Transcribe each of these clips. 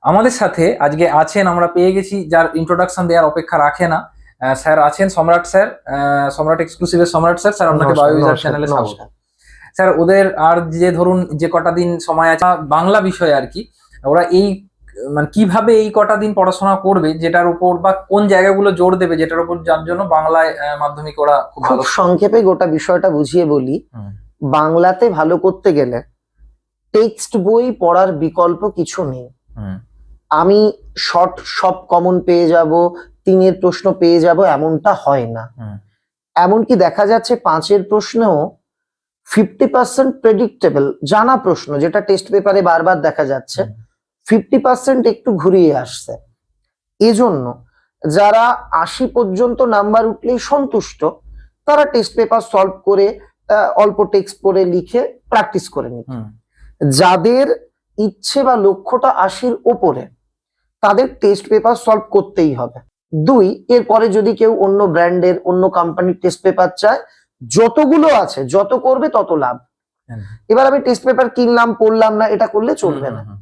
আমাদের সাথে আজকে আছেন, আমরা পেয়ে গেছি, যার ইন্ট্রোডাকশন দেওয়ার অপেক্ষা রাখে না। স্যার আছেন, সম্রাট স্যার, সম্রাট এক্সক্লুসিভের সম্রাট স্যার। স্যার আপনাকে নমস্কার, বায়ো উইজার্ড নমস্কার, চ্যানেলে স্বাগত। নমস্কার। স্যার, ওদের আর যে ধরুন যে কটা দিন সময় আছে বাংলা বিষয়ে আর কি, ওরা এই মানে কিভাবে এই কটা দিন পড়াশোনা করবে, যেটার উপর বা কোন জায়গাগুলো জোর দেবে, যেটার উপর যার জন্য বাংলায় মাধ্যমিক ওরা খুব খুব ভালো। সংক্ষেপে গোটা বিষয়টা বুঝিয়ে বলি। হুম, বাংলাতে ভালো করতে গেলে টেক্সট বই পড়ার বিকল্প কিছু নেই। হুম, আমি শর্ট সব কমন পেয়ে যাব, তিনের প্রশ্ন পেয়ে যাব, এমনটা হয় না। হুম, এমনকি দেখা যাচ্ছে 5-এর প্রশ্নেও 50% প্রেডিক্টেবল জানা প্রশ্ন, যেটা টেস্ট পেপারে বারবার দেখা যাচ্ছে, 50% একটু ঘুরিয়ে আসছে। এজন্য যারা 80 পর্যন্ত নাম্বার উঠলেই সন্তুষ্ট, তারা টেস্ট পেপার সলভ করে অল্প টেক্সট পড়ে লিখে প্র্যাকটিস করে নিত। হুম, যাদের ইচ্ছে বা লক্ষ্যটা 80-র ওপরে, তাদের টেস্ট পেপার সলভ করতেই হবে। 2, এরপরে যদি কেউ অন্য ব্র্যান্ডের অন্য কোম্পানির টেস্ট পেপার চায়, যতগুলো আছে যত করবে তত লাভ। হুম, এবার আমি টেস্ট পেপার কিনলাম পড়লাম না, এটা করলে চলবে না। হুম,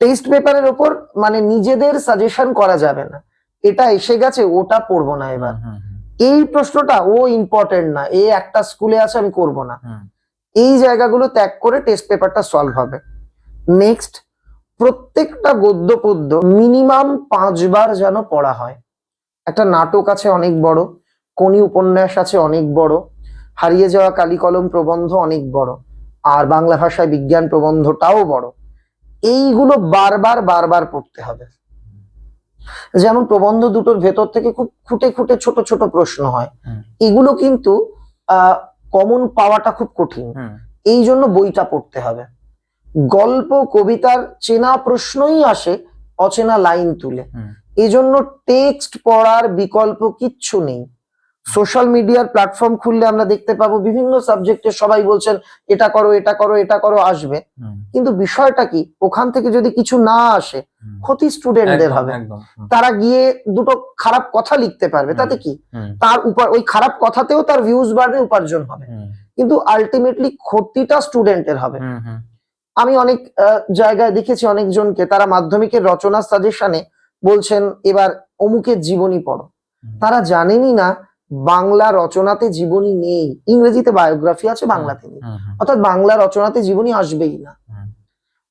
টেস্ট পেপারের ওপর মানে নিজেদের সাজেশন করা যাবে না, এটা এসে গেছে ওটা পড়বো না, এবার হুম, হুম, এই প্রশ্নটা ও ইম্পর্টেন্ট না, এই একটা স্কুলে আছে আমি করব না, হুম, এই জায়গাগুলো ত্যাগ করে টেস্ট পেপারটা সলভ হবে। নেক্সট, প্রত্যেকটা গদ্য পদ্য মিনিমাম 5 বার যেন পড়া হয়। একটা নাটক আছে অনেক বড়, কোনি উপন্যাস আছে অনেক বড়, হারিয়ে যাওয়া কালি কলম প্রবন্ধ অনেক বড়, আর বাংলা ভাষায় বিজ্ঞান প্রবন্ধটাও বড়। এইগুলো বারবার বারবার পড়তে হবে। যেমন প্রবন্ধ দুটোর ভেতর থেকে খুব খুঁটে খুঁটে ছোট ছোট প্রশ্ন হয়, হুম, এগুলো কিন্তু কমন পাওয়াটা খুব কঠিন, হুম, এই জন্য বইটা পড়তে হবে। গল্প কবিতার চেনা প্রশ্নই আসে অচেনা লাইন তুলে, হুম, এই জন্য টেক্সট পড়ার বিকল্প কিচ্ছু নেই। সোশ্যাল মিডিয়ার প্ল্যাটফর্ম খুললে আমরা দেখতে পাবো বিভিন্ন সাবজেক্টে সবাই বলছেন এটা করো এটা করো এটা করো, আসবে। হুম, কিন্তু বিষয়টা কি, ওখান থেকে যদি কিছু না আসে, হুম, ক্ষতি স্টুডেন্টদের একদম হবে। একদম। হুম, তারা গিয়ে দুটো খারাপ কথা লিখতে পারবে, হুম, তাতে কি, হুম, তার উপর ওই খারাপ কথাতেও তার ভিউজ বাড়বে, উপার্জন হবে, হুম, কিন্তু আলটিমেটলি ক্ষতিটা স্টুডেন্টের হবে। হুম, হুম, আমি অনেক জায়গায় দেখেছি অনেকজনকে, তারা মাধ্যমিকের রচনা সাজেশনে বলছেন এবার অমুকের জীবনী পড়ো, হুম, তারা জানেনই না বাংলা রচনাতে জীবনী নেই, ইংরেজিতে বায়োগ্রাফি আছে, হুম, বাংলাতে নেই, হুম, হুম, অর্থাৎ বাংলা রচনাতে জীবনী আসবেই না। হুম,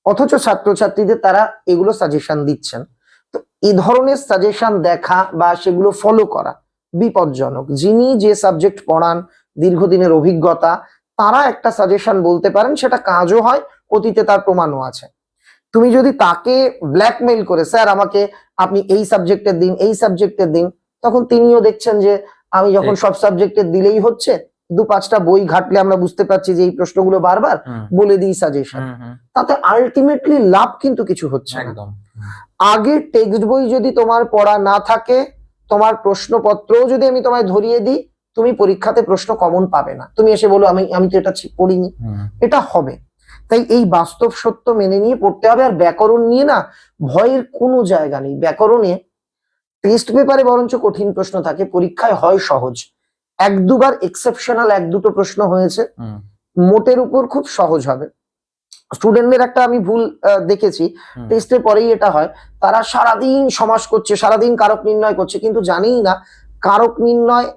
অথচ ছাত্রছাত্রীদের তারা এগুলো সাজেশন দিচ্ছেন। তো এই ধরনের সাজেশন দেখা বা সেগুলো ফলো করা বিপজ্জনক। যিনি যে সাবজেক্ট পড়ান, দীর্ঘদিনের অভিজ্ঞতা, তারা একটা সাজেশন বলতে পারেন, সেটা কাজও হয়, অতীতে তার প্রমাণও আছে। তুমি যদি তাকে ব্ল্যাকমেইল করে স্যার আমাকে আপনি এই সাবজেক্টের দিন এই সাবজেক্টের দিন, তখন তিনিও দেখছেন যে আমি যখন ঠিক। সব সাবজেক্টের দিলেই হচ্ছে, 2-5টা বই ঘাটলে আমরা বুঝতে পারছি যে এই প্রশ্নগুলো বারবার হুম, বলে দিই সাজেশন, হুম, হুম, তাতে আলটিমেটলি লাভ কিন্তু কিছু হচ্ছে না। একদম। হুম, আগে টেক্সট বই যদি তোমার পড়া না থাকে, তোমার প্রশ্নপত্রও যদি আমি তোমায় ধরিয়ে দিই, তুমি পরীক্ষাতে প্রশ্ন কমন পাবে না, তুমি এসে বলো আমি আমি তো এটা পড়িনি, হুম, এটা হবে। তাই এই বাস্তব সত্য মেনে নিয়ে পড়তে হবে। আর ব্যাকরণ নিয়ে না ভয়ের কোনো জায়গা নেই। ব্যাকরণে টেস্ট পেপারে বরঞ্চ কঠিন প্রশ্ন থাকে, পরীক্ষায় হয় সহজ। 1-2 বার এক্সেপশনাল 1-2টো প্রশ্ন হয়েছে, হুম, মোটের উপর খুব সহজ হবে। স্টুডেন্টদের একটা আমি ভুল দেখেছি, হুম, টেস্টের পরেই এটা হয়, তারা সারাদিন সমাস করছে, সারাদিন কারক নির্ণয় করছে, কিন্তু জানেই না কারক নির্ণয়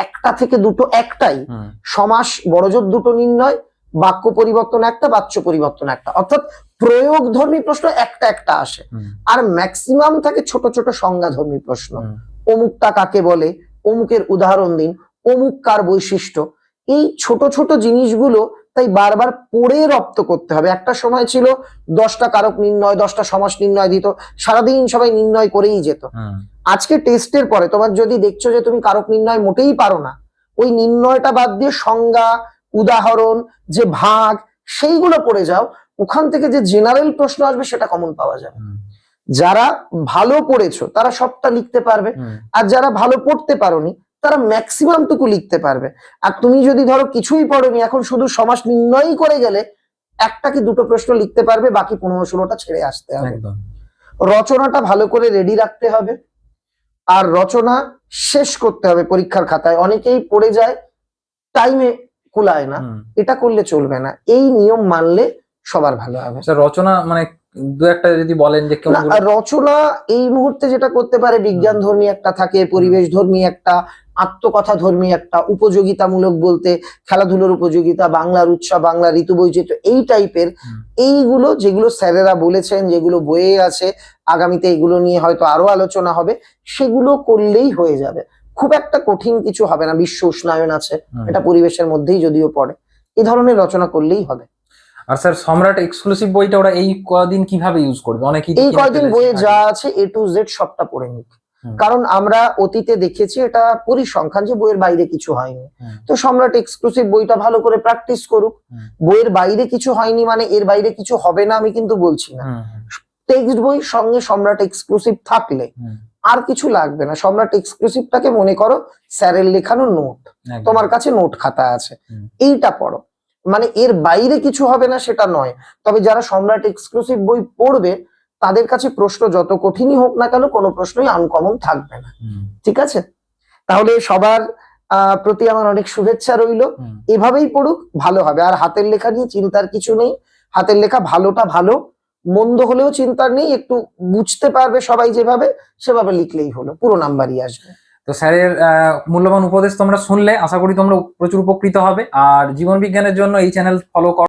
একটা থেকে দুটো একটাই, হুম, সমাস বড়জোর দুটো নির্ণয়, বাক্য পরিবর্তন একটা, বাচ্য পরিবর্তন একটা, অর্থাৎ প্রয়োগধর্মী প্রশ্ন একটা একটা আসে। হুম, আর ম্যাক্সিমাম থাকে ছোট ছোট সংজ্ঞাধর্মী প্রশ্ন, হুম, অমুকটা কাকে বলে, অমুকের উদাহরণ দিন, অমুক কার বৈশিষ্ট্য, এই ছোট ছোট জিনিসগুলো তাই বারবার পড়ে রপ্ত করতে হবে। একটা সময় ছিল 10টা কারক নির্ণয় 10টা সমাস নির্ণয় দিত, সারাদিন সবাই নির্ণয় করেই যেত। হুম, আজকে টেস্টের পরে তোমার যদি দেখছো যে তুমি কারক নির্ণয় মোটেই পারো না, ওই নির্ণয়টা বাদ দিয়ে সংজ্ঞা, উদাহরণ, যে ভাগ, সেইগুলো পড়ে যাও, ওখান থেকে যে জেনারেল প্রশ্ন আসবে সেটা কমন পাওয়া যাবে। হুম, যারা ভালো পড়েছো তারা সবটা লিখতে পারবে, হুম, আর যারা ভালো পড়তে পারোনি তারা ম্যাক্সিমাম টুকু লিখতে পারবে। আর তুমি যদি ধরো কিছুই পড়োনি, এখন শুধু সমাস নির্ণয়ই করে গেলে, একটা কি দুটো প্রশ্ন লিখতে পারবে, বাকি 15-16টা ছেড়ে আসতে হবে। একদম। রচনাটা ভালো করে রেডি রাখতে হবে, আর রচনা শেষ করতে হবে পরীক্ষার খাতায়। অনেকেই পড়ে যায়, টাইমে কুলায় না, হুম, এটা করলে চলবে না। এই নিয়ম মানলে সবার ভালো হবে। স্যার, রচনা মানে দু একটা যদি বলেন যে না, কোনগুলো। আর রচনা এই মুহূর্তে যেটা করতে পারে, বিজ্ঞান ধর্মী একটা থাকে, পরিবেশ ধর্মী একটা, আত্মকথা ধর্মী একটা, উপযোগিতামূলক বলতে খেলাধুলোর উপযোগিতা, বাংলার উৎসব, বাংলা ঋতু বৈচিত্র্য, এই টাইপের। হুম। এইগুলো যেগুলো স্যারেরা বলেছেন, যেগুলো বইয়ে আছে, আগামীতে এগুলো নিয়ে হয়তো আরো আলোচনা হবে, সেগুলো করলেই হয়ে যাবে। খুব একটা কঠিন কিছু হবে না। বিশ্ব উষ্ণায়ন আছে, হুম। এটা পরিবেশের মধ্যেই যদিও পড়ে, এই ধরনের রচনা করলেই হবে। আর স্যার সম্রাট এক্সক্লুসিভ বইটা ওরা এই কদিন কিভাবে ইউজ করবে? অনেকেই এই কিনে কয়দিন ফেলেছে বইয়ে আগে। যা আছে A to Z সবটা পড়ে নিক। হুম। কারণ আমরা অতীতে দেখেছি এটা পরিসংখ্যান যে বইয়ের বাইরে কিছু হয়নি। হুম। তো সম্রাট এক্সক্লুসিভ বইটা ভালো করে প্র্যাকটিস করুক। হুম। বইয়ের বাইরে কিছু হয়নি মানে এর বাইরে কিছু হবে না আমি কিন্তু বলছি না। হুম। টেক্সট বই সঙ্গে সম্রাট এক্সক্লুসিভ থাকলে হুম। আর কিছু লাগবে না। সম্রাট এক্সক্লুসিভটাকে মনে করো স্যারের লেখানো নোট, একদম। তোমার কাছে নোট খাতা আছে, হুম। এইটা পড়ো। মানে এর বাইরে কিছু হবে না সেটা নয়, তবে যারা সম্রাট এক্সক্লুসিভ বই পড়বে তাদের কাছে প্রশ্ন যত কঠিনই হোক না কেন, কোনো প্রশ্নই আনকমন থাকবে না। হুম। ঠিক আছে? তাহলে সবার প্রতি আমার অনেক শুভেচ্ছা রইল। হুম। এভাবেই পড়ুক, ভালো হবে। আর হাতের লেখা নিয়ে চিন্তার কিছু নেই। হাতের লেখা ভালোটা ভালো, মন্দ হলেও চিন্তার নেই। একটু বুঝতে পারবে সবাই যেভাবে, সেভাবে লিখলেই হলো, পুরো নাম্বারই আসবে। তো স্যারের মূল্যবান উপদেশ তোমরা শুনলে, আশা করি তোমরা প্রচুর উপকৃত হবে। আর জীবন বিজ্ঞানের জন্য এই চ্যানেল ফলো